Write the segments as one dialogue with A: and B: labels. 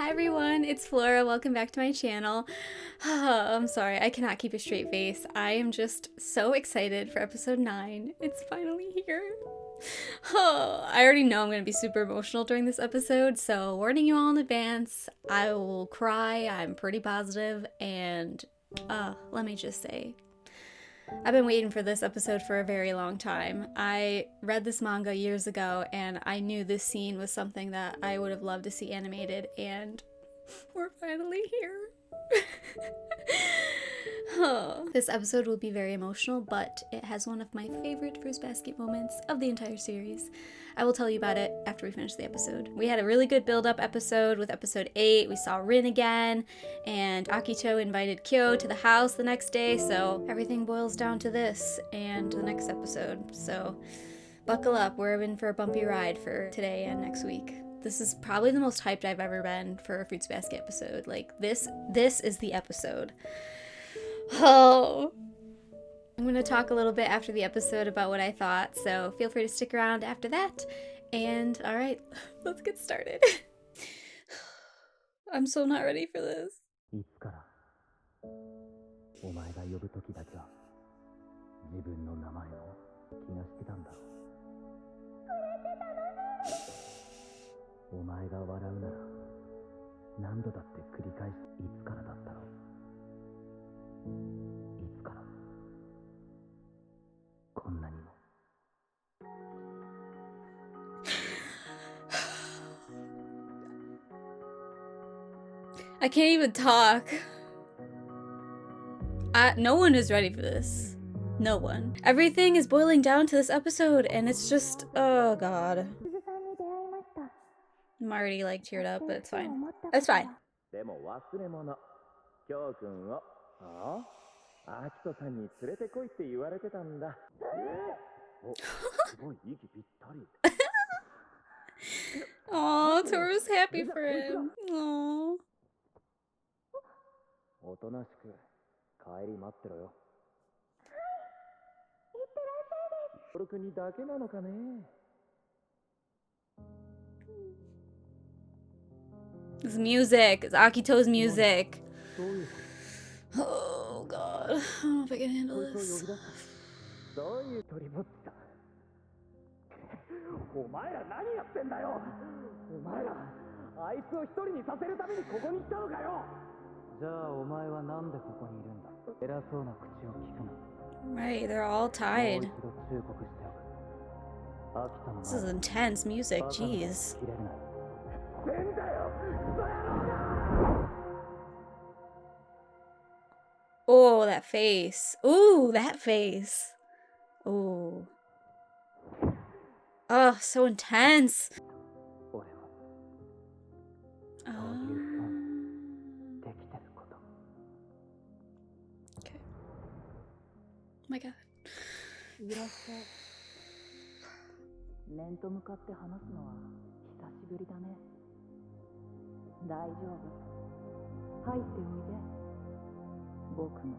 A: Hi everyone, it's Flora. Welcome back to my channel. I'm sorry, I cannot keep a straight face. I am just so excited for episode 9. It's finally here. I already know I'm going to be super emotional during this episode, so warning you all in advance, I will cry, I'm pretty positive, and let me just say, I've been waiting for this episode for a very long time. I read this manga years ago, and I knew this scene was something that I would have loved to see animated, and we're finally here. This episode will be very emotional, but it has one of my favorite fruits basket moments of the entire series. I will tell you about it after we finish the episode. We had a really good build-up episode with episode 8. We saw Rin again, and Akito invited Kyo to the house the next day, so everything boils down to this and the next episode. So buckle up, we're in for a bumpy ride for today and next week. This is probably the most hyped I've ever been for a fruits basket episode. Like, this is the episode. Oh. I'm going to talk a little bit after the episode about what I thought, so feel free to stick around after that. And alright, let's get started. I'm so not ready for this. いつからお前が呼ぶ時だけは自分の名前の気がしてたんだろう。お前が笑うなら何度だって繰り返す。いつからだったろう。いつからこんなにも。I can't even talk. No one is ready for this. No one. Everything is boiling down to this episode, and it's just, oh god. I'm already like teared up, but it's fine. It's fine. でも忘れ物。京くんを、アキトさんに連れてこいって言われてたんだ。お、すごい息ぴったり。Aw, Toru's happy for him. Aww. おとなしく帰り待ってろよ。はい、いってらっしゃいです。トル君にだけなのかね。This music is Akito's music. Oh god, I don't know if I can handle this. どういう鳥持ったお前ら何やってんだよ。お前らあいつを一人にさせるためにここに来たのかよ。じゃあお前はなんでここにいるんだ。偉そうな口を聞くな。Right, they're all tied. This is intense music, jeez. Oh, that face. Ooh, that face. Ooh. Oh, so intense. Okay. Oh my god. いらっしゃい。面と向かって話すのは久しぶりだね。大丈夫。入っておいで。僕の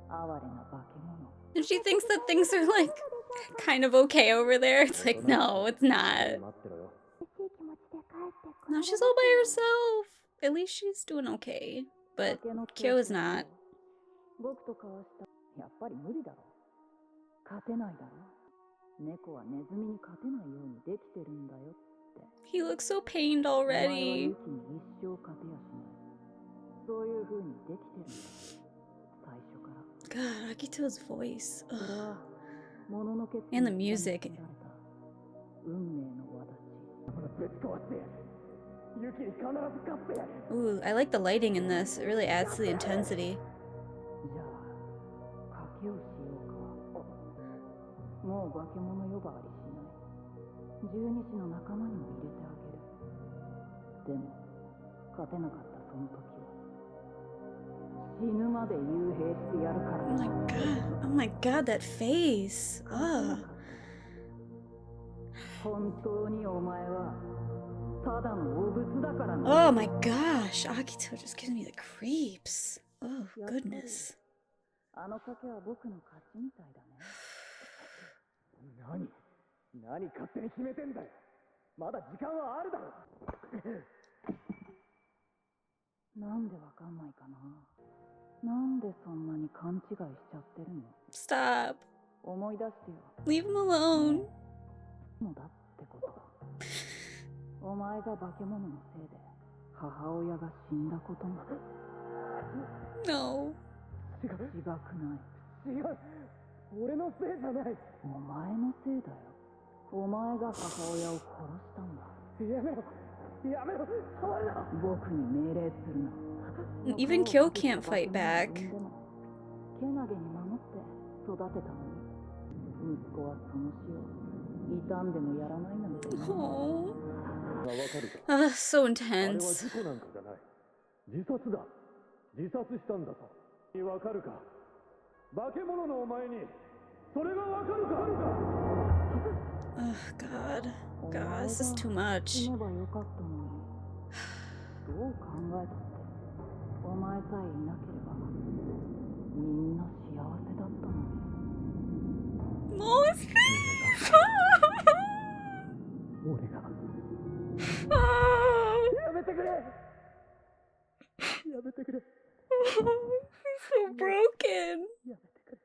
A: 哀れな化け物。And she thinks that things are like kind of okay over there. It's like, no, it's not. No, she's all by herself. At least she's doing okay. But Kyo is not. He looks so pained already. God, Akito's voice. Ugh. And the music. Ooh, I like the lighting in this. It really adds to the intensity. Oh my god, that face. Ugh. Oh my gosh, Akito just gives me the creeps. Oh, goodness. 何勝手に決めてんだよ。まだ時間はあるだろ。
B: なんでわかんないかな。なんでそんなに勘違いしちゃってるの。
A: Stop.
B: 思い出してよ。
A: Leave him alone.
B: もだってこと。お前が化け物のせいで母親が死んだことが。
A: No.
B: 違くない。違う。俺のせいじゃない。お前のせいだよ。お前が母親を殺したんだ。やめろ。やめろ。触るな。僕に命令するな。
A: Even Kyo can't fight back.
B: けなげに守って育てたのに、息子はその死を傷んでもやらないなんて。
A: Oh.
C: わかるか。
A: So
C: あれは
A: intense.
C: 事故なんかじゃない。自殺だ。自殺したんだと。わかるか。化け物のお前にそれがわかるか。
A: Oh, God. God, this is too much.
B: 死ねばよかったのに。どう考えたってお前さえいなければみんな幸せだったのに。
A: もう
C: 俺が。やめてくれ。やめてくれ。
A: so broken.
C: やめてくれ。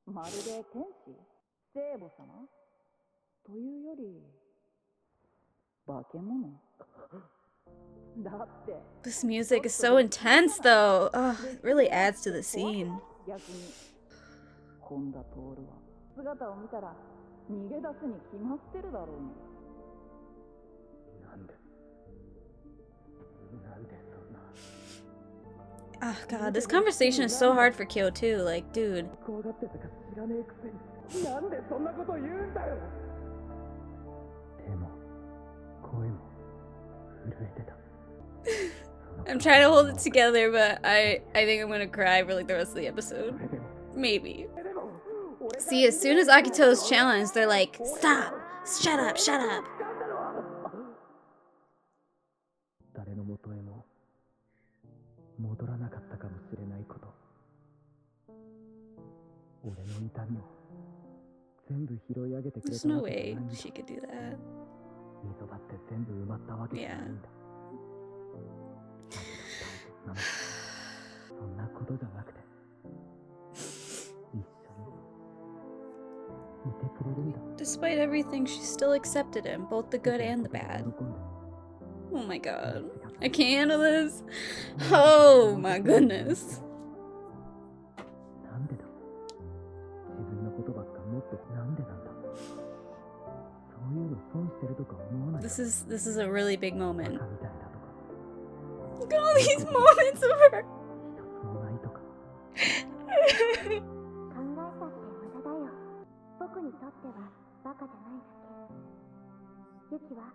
B: まるで天使、聖母様というより化け物だって。
A: This music is so intense, though. Oh, it really adds to the scene.
B: 逆に本田徹は姿を見たら逃げ出すに決まってるだろうに。
C: なんでそんな。
A: Oh, God, this conversation is so hard for Kyo, too. Like, dude.
C: 怖がってたか知らねえくせになんでそんなこと言うんだよ。手も声も震えてた。
A: I'm trying to hold it together, but I think I'm gonna cry for like the rest of the episode. Maybe. See, as soon as Akito is challenged, they're like, stop! Shut up, shut up!
C: 誰の元へも戻らなかったかもしれないこと。俺の痛みを全部拾い上げてくれ
A: There's
C: た
A: no
C: わけじゃ
A: way
C: ないんだ。
A: she could do that.
C: 溝だって全部埋まったわけじゃないんだ。何が大切なのか、そんなことじゃなくて、一緒にいてくれるんだ。
A: Despite everything, she still accepted him, both the good and the bad. Oh my god. I can't handle this. Oh my goodness.
C: なんでだ。自分のことばっかもっとなんでなんだ。そういうの損してるとか思わない。
A: This is a really big
C: バカ
A: moment.
C: みたいだとか。
A: Look at all these moments of her.
C: 一つもないとか。
D: 考えたって無駄だよ。僕にとってはバカじゃないだけ。ユキは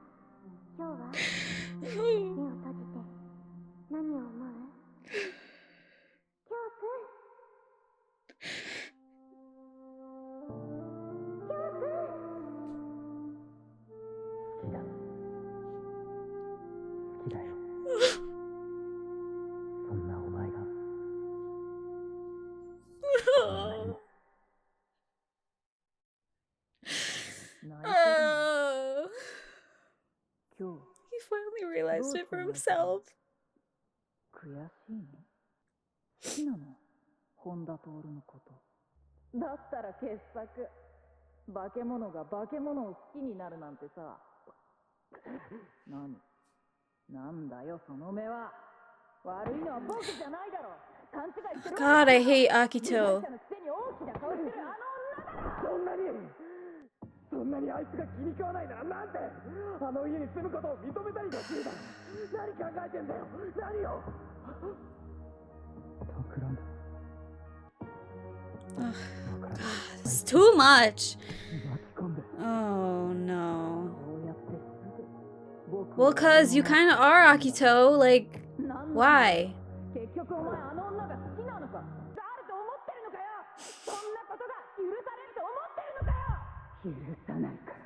D: 今日は目を閉じて何を思う？キョウ君。キョウ君。
C: 好きだ。好きだよ。そんなお前がこんなにも。
A: Oh.
B: 今日
A: He finally realized it for himself.
B: 悔しいの？好きなの？本田徹のこと。だったら傑作。化け物が化け物を好きになるなんてさ。なんだよその目は。悪いのは僕じゃないだろ。勘違いしてる。
A: God, I hate Akito.
C: そんなにあいつが気に食わないならなんであの家に住むことを認めたりだするだ。何考えてんだよ。何を。企んだ。
A: Ugh. God, it's too much.
C: 巻き込んで。
A: Oh no.
B: こうやってすぐ。
A: Well, cause you kind of are Akito. Like, why?
B: 結局お前あの女が好きなのか。誰と思ってるのかよ。そんなことが許されると思ってるのかよ。許さないから。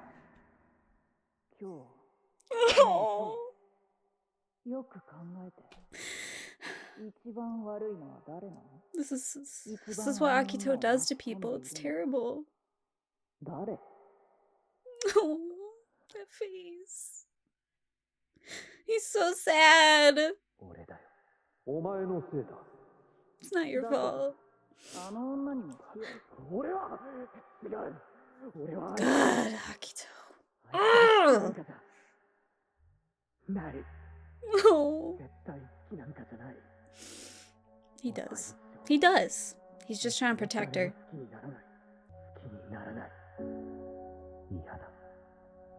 B: 今日よく考えて。一番悪いのは誰なの？
A: This is what Akito does to people. It's terrible.
B: 誰？
A: Oh, that face. He's so sad.
C: 俺だよ。お前のせいだ。
A: It's not your fault.
B: あの女にも
C: 俺は違う。俺は
A: God, Akito.
C: なんかじゃない。
A: No.
C: 絶対好きなんかじゃない。
A: He does. He does. He's just trying to protect her.
C: 好きにならない。好きにならない。嫌だ。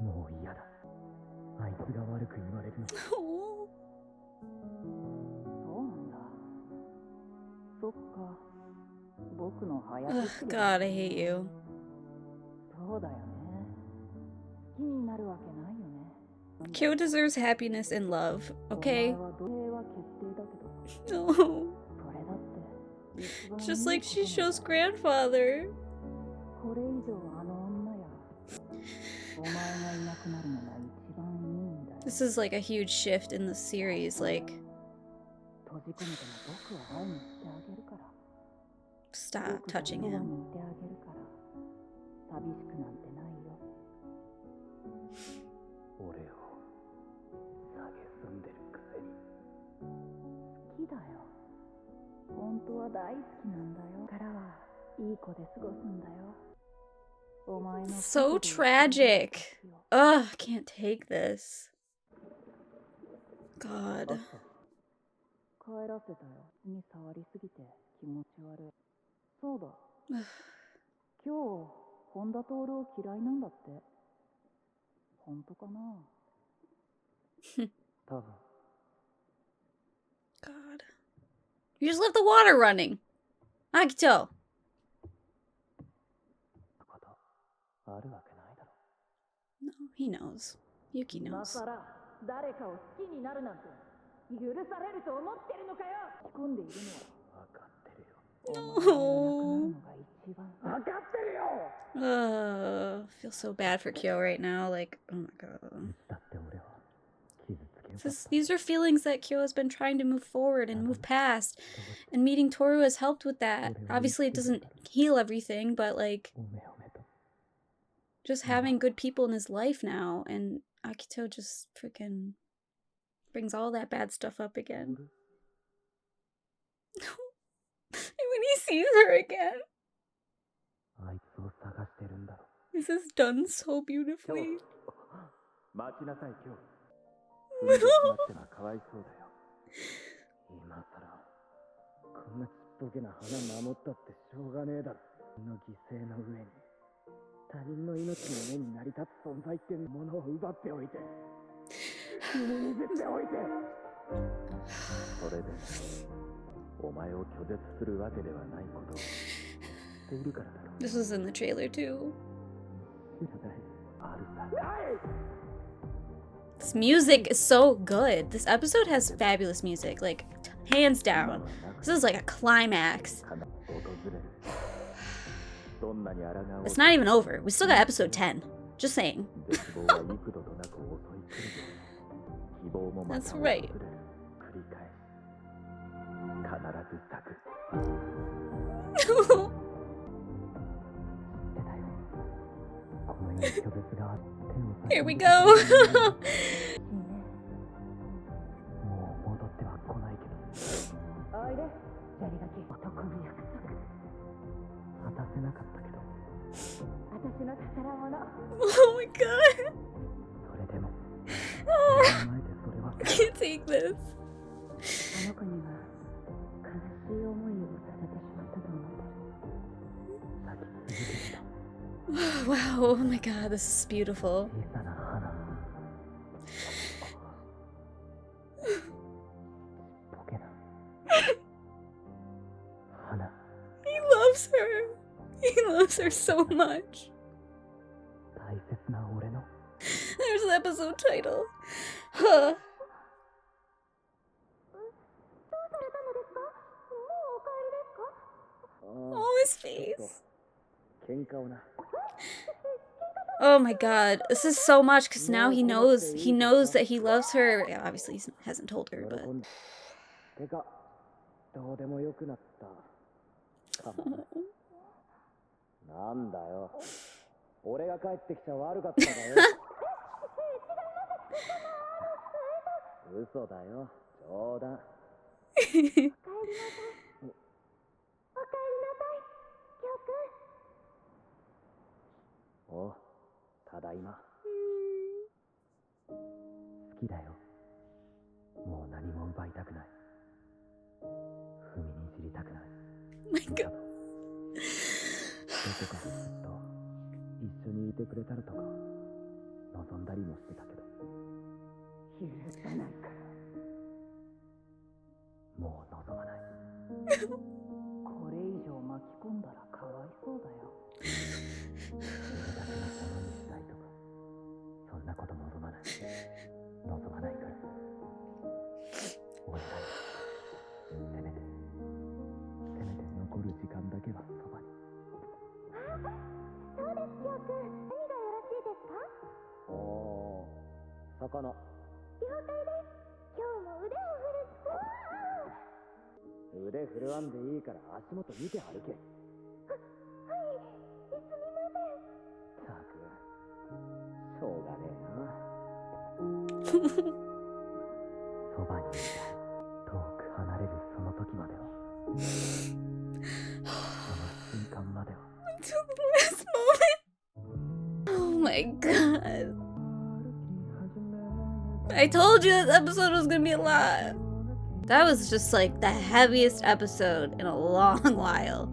C: もう嫌だ。あいつが悪く言われるの。
A: Oh.
B: そうなんだ。そっか。僕の早
A: Ugh,
B: 口
A: God, I hate you.
B: そうだよね。好きになるわけないよね。
A: Kyo deserves happiness and love,
B: お
A: okay?
B: 前は土平は決定だけど、
A: No.
B: それだって一番
A: Just
B: いい
A: like
B: こ
A: she
B: となん
A: shows
B: だ。
A: grandfather.
B: これ以上あの女やお前がいなくなるのが一番いいんだよ。
A: This is like a huge shift in the series. Like,
B: 閉じ込めても僕は会いに行ってあげるから。
A: stop
B: 僕が
A: touching
B: そば
A: him.
B: にいてあげるから。寂しくなんてないよ。
C: 俺を蔑んでるくせに。
B: 好きだよ。本当は大好きなんだよ。からはいい子で過ごすんだよ。お前の
A: So tragic. Ugh, I can't take this. God.
B: 帰らせたよ。に触りすぎて気持ち悪い。そうだ。
A: Ugh.
B: 今日本田徹を嫌いなんだって。本当かな。
C: 多分。
A: God. You just left the water running. Akito.
C: ことあるわけないだろ。
A: No, he knows. Yuki
B: 今
A: knows.
B: さら誰かを好きになるなんて許されると思ってるのかよ。仕込んでいるのは
C: 分かってるよ。
B: お前がいなくなるのが一番。
C: 分かってるよ。
A: I feel so bad for Kyo right now. Like, oh my god.
C: だって俺は傷つけよかった。
A: These are feelings that Kyo has been trying to move forward and move past. And meeting Toru has helped with that. Obviously, it doesn't heal everything, but like,
C: おめおめと。
A: just having good people in his life now. And Akito just freaking brings all that bad stuff up again. And when he sees her again,
C: あいつを探してるんだろ。
A: this is done so beautifully.
C: 待ちなさい今日。踏んでしまってはかわいそうだよ。今さらこんなちっぽけな花守ったってしょうがねえだろ。の犠牲の上に他人の命の上に成り立つ存在ってものを奪っておいて、踏みにじっておいて。それでお前を拒絶するわけではないことを知っているからだろう。
A: This was in the trailer too.
C: 知らない。あるさ。ない。
A: This music is so good. This episode has fabulous music, like hands down. This is like a climax. It's not even over. We still got episode 10. Just saying. That's right. Here we go.
C: もう戻っては来ないけど。
B: おいで、砂利ガキ。男の約束。
C: 果たせなかったけど。
B: 私の宝物。
A: Oh my god.
C: それでも。
A: I can't take this.
B: あの子には悲しい思いをさせてしまったと思ってる。
C: 咲き続けてた。
A: Wow, oh my god, this is beautiful.
C: 小さな花。ボケな。花。
A: He loves her. He loves her so much.
C: 大切な俺の。
A: There's the episode title. Huh.
D: どうされたのですか？もうお帰りですか？
A: Oh, his face.
C: 喧嘩をな。
A: Oh my god, this is so much because now he knows that he loves her. Yeah, obviously he hasn't told her, but
C: てか、どうでもよくなったかもな。なんだよ。俺が帰ってきちゃ悪かったんだよ。嘘だよ、冗談。
D: おかえりなさい。おかえりなさい、キョウ
C: おう、ただいま。好きだよ。もう何も奪いたくない。踏みにじりたくない。
A: My God.
C: どこかでずっと一緒にいてくれたらとか望んだりもしてたけど、
B: 許さないから。
C: もう望まない。
B: これ以上巻き込んだらかわいそうだよ。
C: 俺たちのものにしたいとか、そんなこと望まない。望まないから。お願い。せめて残る時間だけはそばに。
D: そうです、キョウ君。何がよろしいですか？
C: おー、魚。
D: 了解です。今日も腕を振る。
C: 腕振るわんでいいから足元見て歩け。
D: はい、すみません。
C: ったく、しょうがねえな。そばにいたい。遠く離れるその時までは。その瞬間までは。
A: Until the last moment. Oh my god. I told you this episode was gonna be a lot. That was just like the heaviest episode in a long while.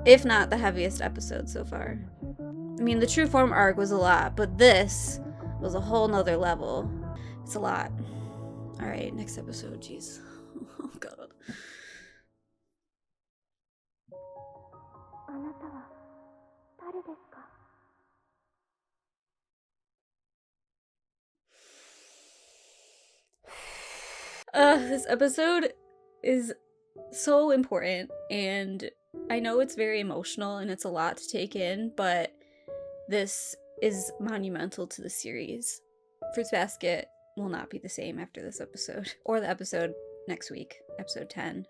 A: If not the heaviest episode so far. I mean, the true form arc was a lot, but this was a whole nother level. It's a lot. Alright, next episode, jeez. Oh god.
D: あなたは誰ですか？
A: This episode is so important, and I know it's very emotional and it's a lot to take in, but this is monumental to the series. Fruits Basket will not be the same after this episode, or the episode next week, episode 10.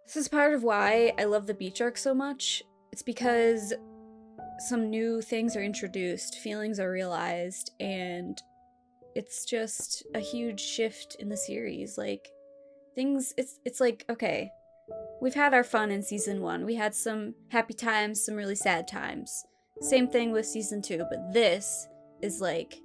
A: This is part of why I love the beach arc so much. It's because some new things are introduced, feelings are realized, and it's just a huge shift in the series. Like, things, it's like, okay, we've had our fun in season 1. We had some happy times, some really sad times. Same thing with season 2, but this is like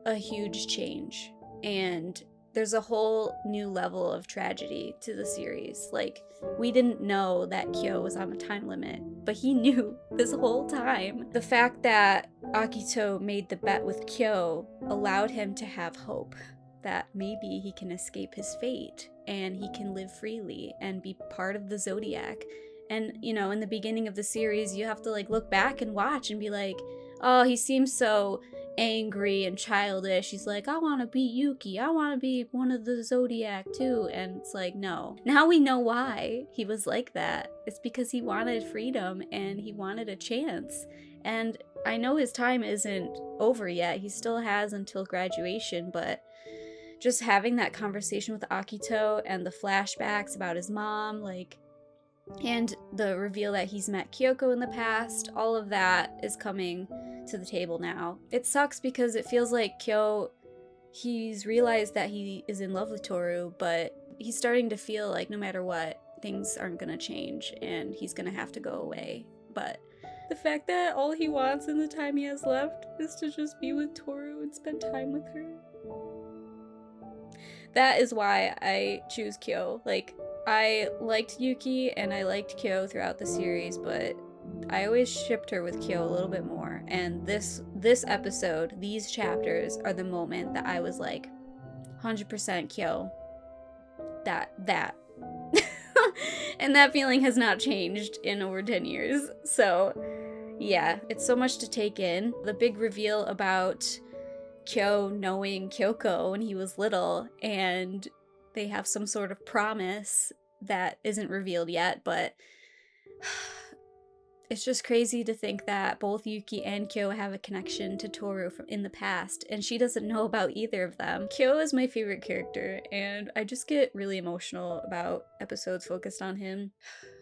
A: a huge change. And there's a whole new level of tragedy to the series. Like, we didn't know that Kyo was on a time limit, but he knew this whole time. The fact that Akito made the bet with Kyo allowed him to have hope that maybe he can escape his fate and he can live freely and be part of the Zodiac. And, you know, in the beginning of the series, you have to like look back and watch and be like, oh, he seems so angry and childish. He's like, I want to be Yuki. I want to be one of the Zodiac too. And it's like, no. Now we know why he was like that. It's because he wanted freedom and he wanted a chance. And I know his time isn't over yet. He still has until graduation, but just having that conversation with Akito and the flashbacks about his mom, like, and the reveal that he's met Kyoko in the past, all of that is coming to the table now. It sucks because it feels like Kyo, he's realized that he is in love with Toru, but he's starting to feel like no matter what, things aren't gonna change and he's gonna have to go away. But the fact that all he wants in the time he has left is to just be with Toru and spend time with her. That is why I choose Kyo. Like, I liked Yuki and I liked Kyo throughout the series, but I always shipped her with Kyo a little bit more. And this episode, these chapters are the moment that I was like, 100% Kyo. That. And that feeling has not changed in over 10 years. So, yeah, it's so much to take in. The big reveal about Kyo knowing Kyoko when he was little, and they have some sort of promise that isn't revealed yet, but it's just crazy to think that both Yuki and Kyo have a connection to Toru from in the past, and she doesn't know about either of them. Kyo is my favorite character, and I just get really emotional about episodes focused on him.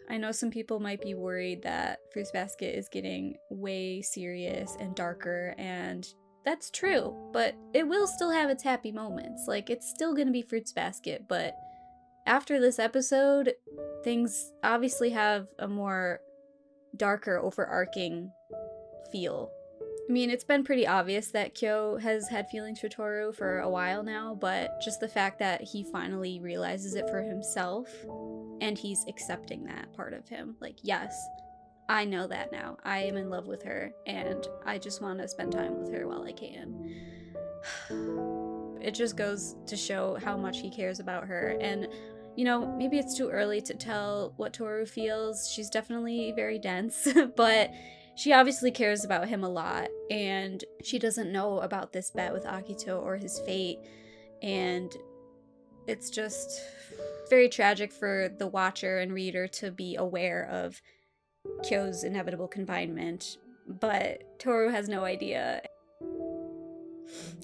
A: I know some people might be worried that Fruits Basket is getting way serious and darker, and that's true, but it will still have its happy moments. Like, it's still gonna be Fruits Basket, but after this episode, things obviously have a more darker, overarching feel. I mean, it's been pretty obvious that Kyo has had feelings for Toru for a while now, but just the fact that he finally realizes it for himself, and he's accepting that part of him. Like, yes, I know that now. I am in love with her, and I just want to spend time with her while I can. It just goes to show how much he cares about her, and you know, maybe it's too early to tell what Toru feels. She's definitely very dense, but she obviously cares about him a lot, and she doesn't know about this bet with Akito or his fate, and it's just very tragic for the watcher and reader to be aware of Kyo's inevitable confinement, but Toru has no idea.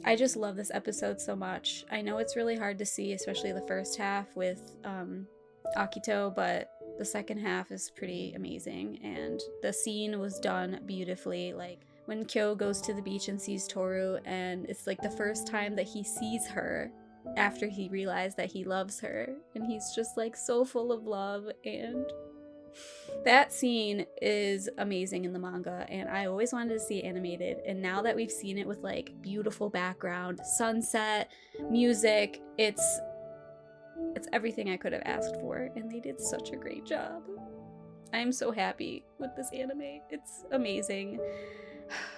A: I just love this episode so much. I know it's really hard to see, especially the first half with Akito, but the second half is pretty amazing, and the scene was done beautifully. Like, when Kyo goes to the beach and sees Toru, and it's like the first time that he sees her after he realized that he loves her, and he's just like so full of love, and that scene is amazing in the manga, and I always wanted to see it animated, and now that we've seen it with like beautiful background, sunset, music, it's everything I could have asked for, and they did such a great job. I'm so happy with this anime. It's amazing.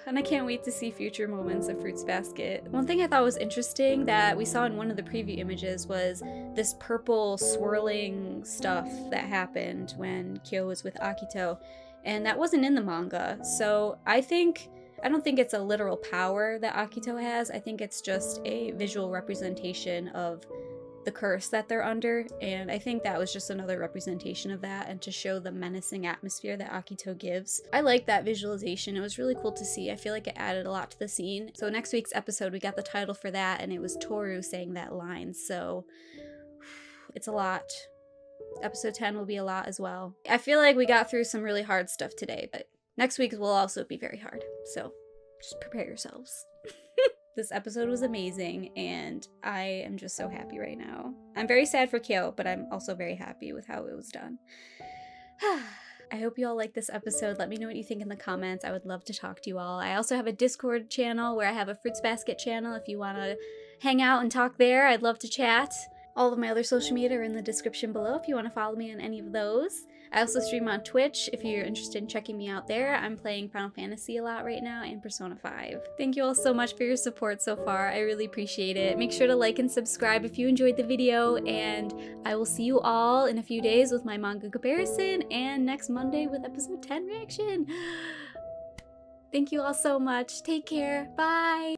A: And I can't wait to see future moments of Fruits Basket. One thing I thought was interesting that we saw in one of the preview images was this purple swirling stuff that happened when Kyo was with Akito, and that wasn't in the manga. So I don't think it's a literal power that Akito has. I think it's just a visual representation of the curse that they're under, and I think that was just another representation of that, and to show the menacing atmosphere that Akito gives. I like that visualization. It was really cool to see. I feel like it added a lot to the scene. So next week's episode, we got the title for that, and it was Toru saying that line, so it's a lot. Episode 10 will be a lot as well. I feel like we got through some really hard stuff today, but next week will also be very hard, so just prepare yourselves. This episode was amazing, and I am just so happy right now. I'm very sad for Kyo, but I'm also very happy with how it was done. I hope you all like this episode. Let me know what you think in the comments. I would love to talk to you all. I also have a Discord channel where I have a Fruits Basket channel. If you want to hang out and talk there, I'd love to chat. All of my other social media are in the description below if you want to follow me on any of those. I also stream on Twitch if you're interested in checking me out there. I'm playing Final Fantasy a lot right now and Persona 5. Thank you all so much for your support so far. I really appreciate it. Make sure to like and subscribe if you enjoyed the video, and I will see you all in a few days with my manga comparison and next Monday with episode 10 reaction. Thank you all so much. Take care. Bye.